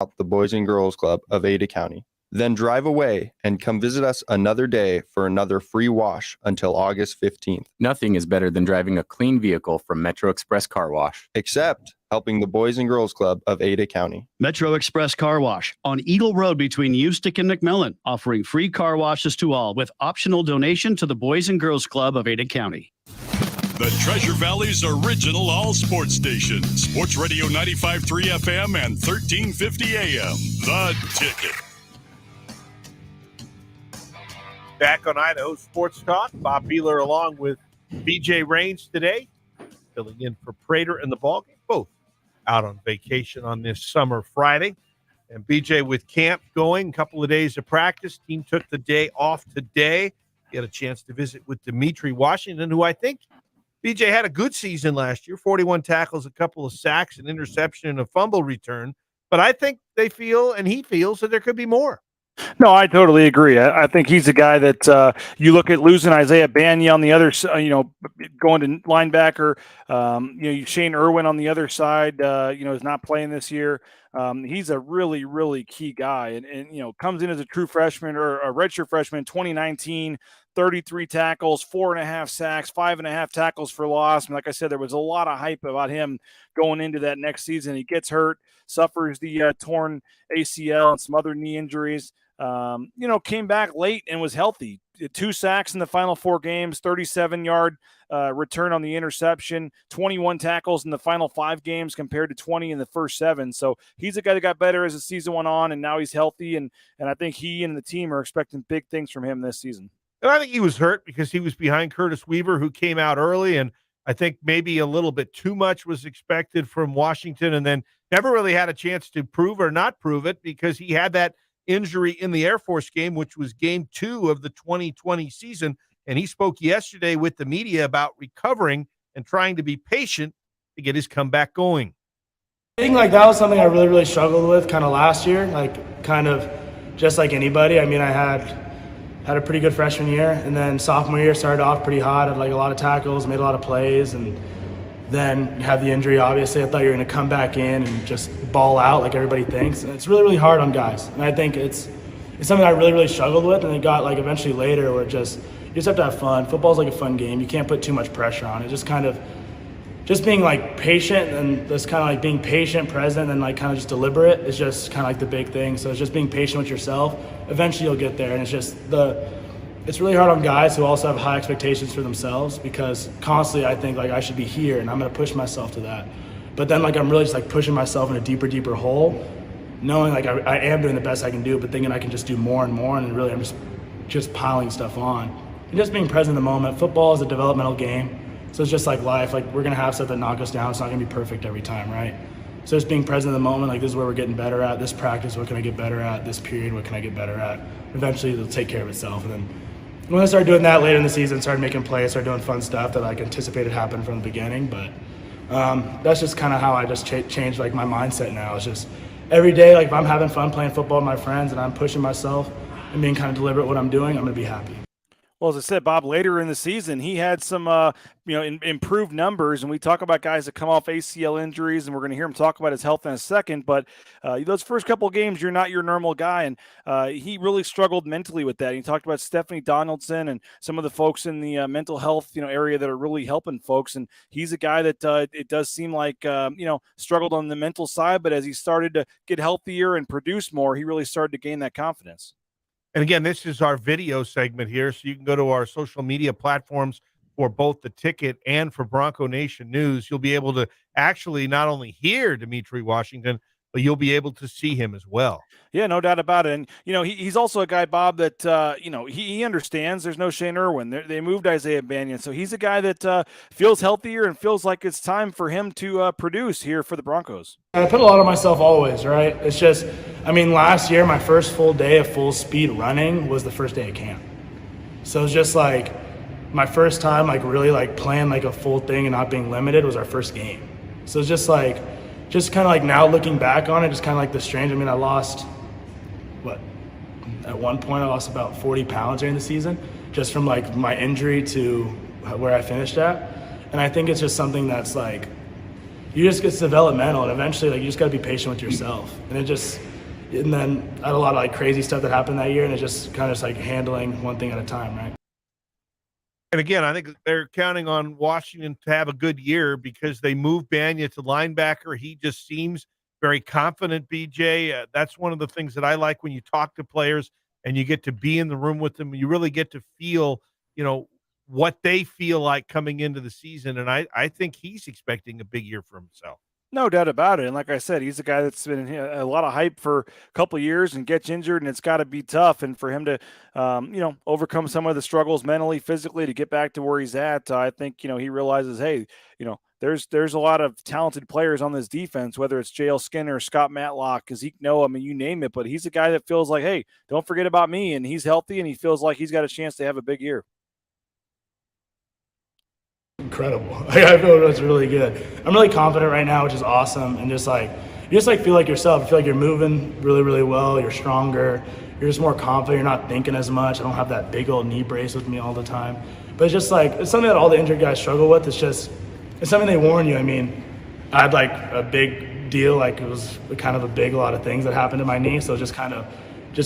out the Boys and Girls Club of Ada County. Then drive away and come visit us another day for another free wash until August 15th. Nothing is better than driving a clean vehicle from Metro Express Car Wash. Except helping the Boys and Girls Club of Ada County. Metro Express Car Wash on Eagle Road between Eustic and McMillan, offering free car washes to all with optional donation to the Boys and Girls Club of Ada County. The Treasure Valley's original all-sports station. Sports Radio 95.3 FM and 1350 AM. The Ticket. Back on Idaho Sports Talk. Bob Behler along with B.J. Rains today, filling in for Prater and the ballgame. Both out on vacation on this summer Friday. And B.J. with camp going, a couple of days of practice. Team took the day off today. He had a chance to visit with Demitri Washington, who I think B.J. had a good season last year, 41 tackles, a couple of sacks, an interception, and a fumble return. But I think they feel, and he feels, that there could be more. No, I totally agree. I think he's a guy that you look at losing Isaiah Banya on the other side, going to linebacker. Shane Irwin on the other side, is not playing this year. He's a really, really key guy and comes in as a true freshman or a redshirt freshman in 2019, 33 tackles, 4.5 sacks, 5.5 tackles for loss. And like I said, there was a lot of hype about him going into that next season. He gets hurt, suffers the torn ACL and some other knee injuries. Came back late and was healthy. 2 sacks in the final 4 games, 37-yard return on the interception, 21 tackles in the final 5 games compared to 20 in the first 7. So he's a guy that got better as the season went on, and now he's healthy. And I think he and the team are expecting big things from him this season. And I think he was hurt because he was behind Curtis Weaver, who came out early. And I think maybe a little bit too much was expected from Washington, and then never really had a chance to prove or not prove it because he had that injury in the Air Force game, which was game 2 of the 2020 season. And he spoke yesterday with the media about recovering and trying to be patient to get his comeback going. I think that was something I really, really struggled with kind of last year, kind of just like anybody. I mean, I had a pretty good freshman year, and then sophomore year started off pretty hot, had a lot of tackles, made a lot of plays, and then you have the injury, obviously. I thought you were going to come back in and just ball out like everybody thinks. And it's really, really hard on guys. And I think it's something I really, really struggled with. And it got eventually later where you just have to have fun. Football's like a fun game. You can't put too much pressure on it. Just being patient, and this kind of being patient, present, and kind of just deliberate is just kind of the big thing. So it's just being patient with yourself. Eventually you'll get there. And it's really hard on guys who also have high expectations for themselves, because constantly I think I should be here and I'm going to push myself to that. But then I'm really just pushing myself in a deeper hole, knowing I am doing the best I can do, but thinking I can just do more and more, and really I'm just piling stuff on. And just being present in the moment. Football is a developmental game, so it's just like life. We're going to have stuff that knock us down. It's not going to be perfect every time, right? So just being present in the moment, this is where we're getting better at. This practice, what can I get better at? This period, what can I get better at? Eventually it'll take care of itself. And then when I started doing that later in the season, started making plays, started doing fun stuff that anticipated happened from the beginning. But that's just kind of how I just changed my mindset now. It's just every day, if I'm having fun playing football with my friends and I'm pushing myself and being kind of deliberate what I'm doing, I'm going to be happy. Well, as I said, Bob, later in the season, he had some, improved numbers, and we talk about guys that come off ACL injuries, and we're going to hear him talk about his health in a second. But those first couple of games, you're not your normal guy, and he really struggled mentally with that. He talked about Stephanie Donaldson and some of the folks in the mental health, area that are really helping folks. And he's a guy that it does seem like, struggled on the mental side, but as he started to get healthier and produce more, he really started to gain that confidence. And again, this is our video segment here, so you can go to our social media platforms for both The Ticket and for Bronco Nation News. You'll be able to actually not only hear Demitri Washington, but you'll be able to see him as well. Yeah, no doubt about it. And, he's also a guy, Bob, that, he understands there's no Shane Irwin. They moved Isaiah Banya. So he's a guy that feels healthier and feels like it's time for him to produce here for the Broncos. I put a lot on myself always, right? It's just, last year, my first full day of full speed running was the first day of camp. So it's just my first time, really playing a full thing and not being limited was our first game. So it's just kind of now looking back on it, just kind of the strange. I lost, at one point I lost about 40 pounds during the season, just from my injury to where I finished at. And I think it's just something that's you just get developmental, and eventually you just got to be patient with yourself. And And then I had a lot of like crazy stuff that happened that year, and it's just kind of just like handling one thing at a time, right? And again, I think they're counting on Washington to have a good year because they moved Banya to linebacker. He just seems very confident, BJ. That's one of the things that I like when you talk to players and you get to be in the room with them. You really get to feel, what they feel like coming into the season. And I think he's expecting a big year for himself. No doubt about it. And like I said, he's a guy that's been a lot of hype for a couple of years and gets injured, and it's got to be tough. And for him to, overcome some of the struggles mentally, physically to get back to where he's at, I think, he realizes, hey, there's a lot of talented players on this defense, whether it's JL Skinner, Scott Matlock, Zeke Noah, I mean, you name it. But he's a guy that feels like, hey, don't forget about me. And he's healthy, and he feels like he's got a chance to have a big year. Incredible. I feel it's really good. I'm really confident right now, which is awesome. And you feel like yourself. You feel like you're moving really, really well. You're stronger. You're just more confident. You're not thinking as much. I don't have that big old knee brace with me all the time. But it's just like, it's something that all the injured guys struggle with. It's something they warn you. I mean, I had like a big deal. Like it was kind of a lot of things that happened to my knee. So just kind of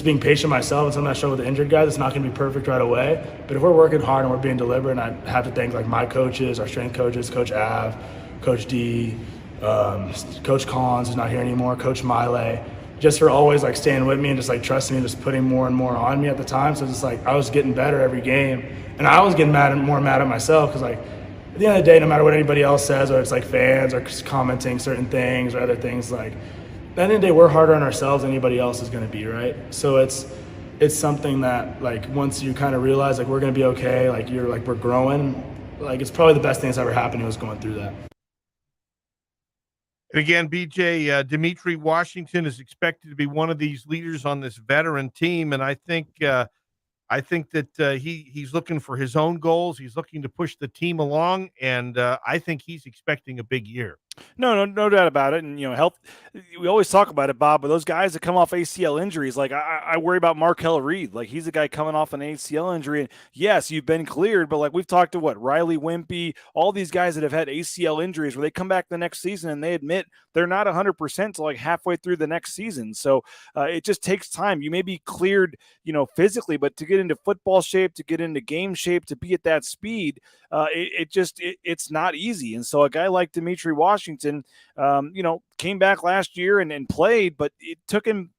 being patient myself, and something I show with the injured guys, it's not going to be perfect right away. But if we're working hard and we're being deliberate, and I have to thank like my coaches, our strength coaches, Coach Av, Coach D, Coach Collins, who's not here anymore, Coach Miley, just for always like staying with me and just like trusting me and just putting more and more on me at the time. So it's just like I was getting better every game, and I was getting more mad at myself because like at the end of the day, no matter what anybody else says, or it's like fans or commenting certain things or other things, like at the end of the day, we're harder on ourselves than anybody else is going to be, right? So it's something that, like, once you kind of realize, like, we're going to be okay, like, we're growing, like, it's probably the best thing that's ever happened to us going through that. And again, BJ, Demitri Washington is expected to be one of these leaders on this veteran team, and I think that he's looking for his own goals. He's looking to push the team along, and I think he's expecting a big year. No doubt about it. And, health, we always talk about it, Bob, but those guys that come off ACL injuries, like I worry about Markel Reed. Like he's a guy coming off an ACL injury. And yes, you've been cleared, but like we've talked to Riley Wimpy, all these guys that have had ACL injuries where they come back the next season and they admit they're not 100% till like halfway through the next season. So it just takes time. You may be cleared, physically, but to get into football shape, to get into game shape, to be at that speed, it's not easy. And so a guy like Demitri Washington, came back last year and played, but it took him,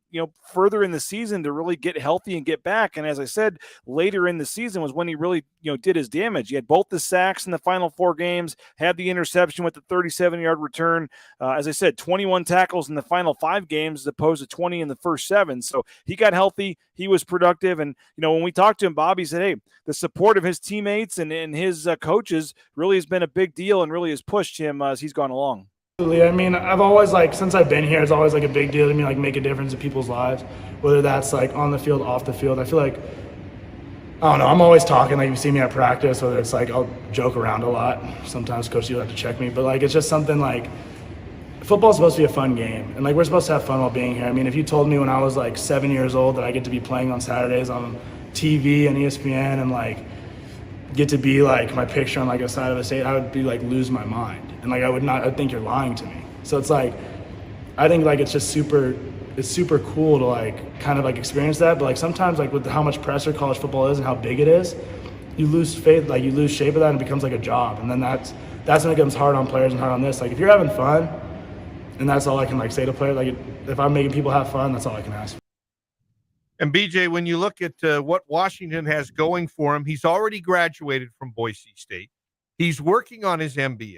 further in the season to really get healthy and get back. And as I said, later in the season was when he really, did his damage. He had both the sacks in the final 4 games, had the interception with the 37-yard return. As I said, 21 tackles in the final 5 games as opposed to 20 in the first 7. So he got healthy. He was productive. And, when we talked to him, Bobby said, hey, the support of his teammates and his coaches really has been a big deal and really has pushed him as he's gone along. I mean, I've always, since I've been here, it's always, a big deal to me, make a difference in people's lives, whether that's, on the field, off the field. I feel like, I don't know, I'm always talking, you see me at practice, whether it's, I'll joke around a lot. Sometimes Coach will have to check me, but, it's just something, football's supposed to be a fun game, and, we're supposed to have fun while being here. I mean, if you told me when I was, 7 years old that I get to be playing on Saturdays on TV and ESPN and, get to be my picture on a side of a state, I would be lose my mind, and I'd think you're lying to me. So it's I think it's just super cool to kind of experience that, but sometimes with how much pressure college football is and how big it is, you lose faith, you lose shape of that, and it becomes a job, and then that's when it becomes hard on players and hard on this. If you're having fun, and that's all I can say to players, if I'm making people have fun, that's all I can ask for. And BJ, when you look at what Washington has going for him, he's already graduated from Boise State. He's working on his MBA.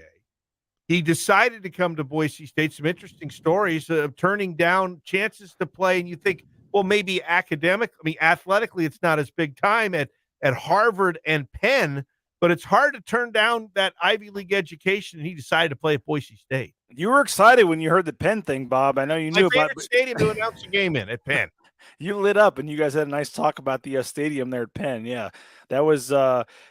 He decided to come to Boise State. Some interesting stories of turning down chances to play. And you think, well, maybe athletically, it's not as big time at Harvard and Penn, but it's hard to turn down that Ivy League education. And he decided to play at Boise State. You were excited when you heard the Penn thing, Bob. I know you knew about it. Stadium to announce a game in at Penn. You lit up, and you guys had a nice talk about the stadium there at Penn. Yeah, that was,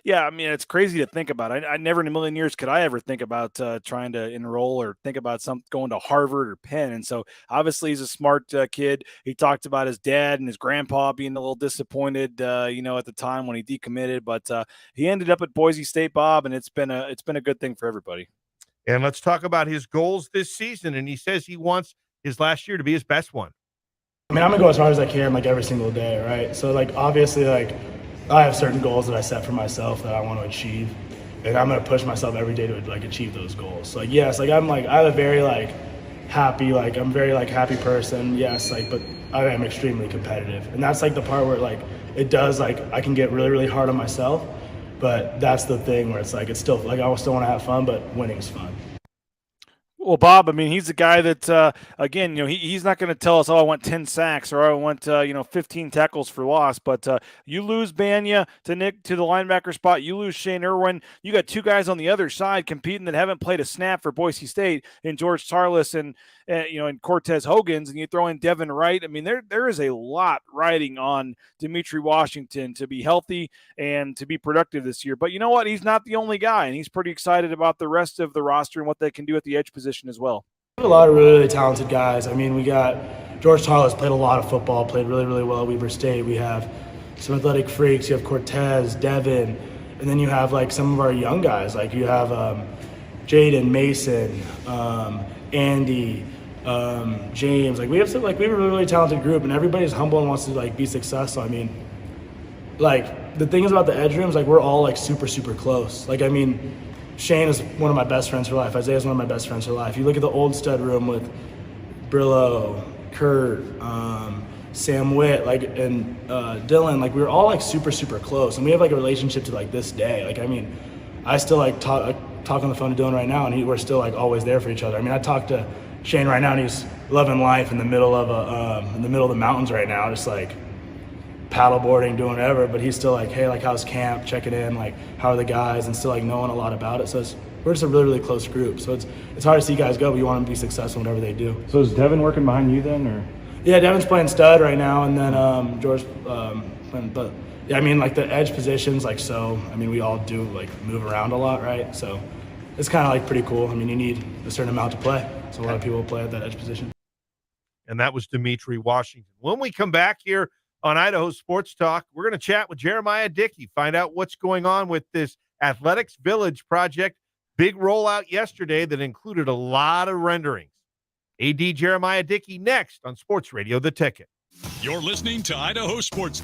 it's crazy to think about. I never in a million years could I ever think about trying to enroll or think about going to Harvard or Penn. And so obviously he's a smart kid. He talked about his dad and his grandpa being a little disappointed, at the time when he decommitted, but he ended up at Boise State, Bob, and it's been a good thing for everybody. And let's talk about his goals this season. And he says he wants his last year to be his best one. I mean, I'm gonna go as hard as I can, like every single day, right? So, like, obviously, like, I have certain goals that I set for myself that I want to achieve, and I'm gonna push myself every day to like achieve those goals. So, like, yes, like I have a very happy, I'm very happy person. Yes, but I am extremely competitive, and that's the part where it does I can get really, really hard on myself, but that's the thing where it's still I still want to have fun, but winning is fun. Well, Bob, I mean, he's the guy that, again, he's not going to tell us, oh, I want 10 sacks or I want, 15 tackles for loss. But you lose Banya to Nick to the linebacker spot. You lose Shane Irwin. You got two guys on the other side competing that haven't played a snap for Boise State in George Tarlas and Cortez Hogans, and you throw in Devin Wright. I mean, there is a lot riding on Demitri Washington to be healthy and to be productive this year. But you know what? He's not the only guy, and he's pretty excited about the rest of the roster and what they can do at the edge position as well. We have a lot of really, really talented guys. I mean, we got George Tarlas played a lot of football, played really, really well at Weber State. We have some athletic freaks. You have Cortez, Devin, and then you have some of our young guys. You have Jaden, Mason, Andy, James. We have we have a really, really talented group, and everybody's humble and wants to be successful. I mean, the thing is about the edge rooms, we're all super, super close. I mean, Shane is one of my best friends for life. Isaiah is one of my best friends for life. You look at the old stud room with Brillo, Kurt, Sam Witt, and Dylan. We were all super, super close, and we have a relationship to this day. I mean, I still talk on the phone to Dylan right now, and we're still always there for each other. I mean, I talk to Shane right now, and he's loving life in the middle of the mountains right now, just paddleboarding, doing whatever. But he's still hey, how's camp? Checking in, how are the guys, and still knowing a lot about it. So we're just a really, really close group. So it's hard to see guys go, but you want them to be successful in whatever they do. So is Devin working behind you then, or? Yeah, Devin's playing stud right now, and then George. But yeah, I mean, the edge positions, so. I mean, we all do move around a lot, right? So it's kind of pretty cool. I mean, you need a certain amount to play, so a lot of people play at that edge position. And that was Demitri Washington. When we come back here on Idaho Sports Talk, we're going to chat with Jeremiah Dickey, find out what's going on with this Athletics Village project. Big rollout yesterday that included a lot of renderings. AD Jeremiah Dickey next on Sports Radio The Ticket. You're listening to Idaho Sports Talk.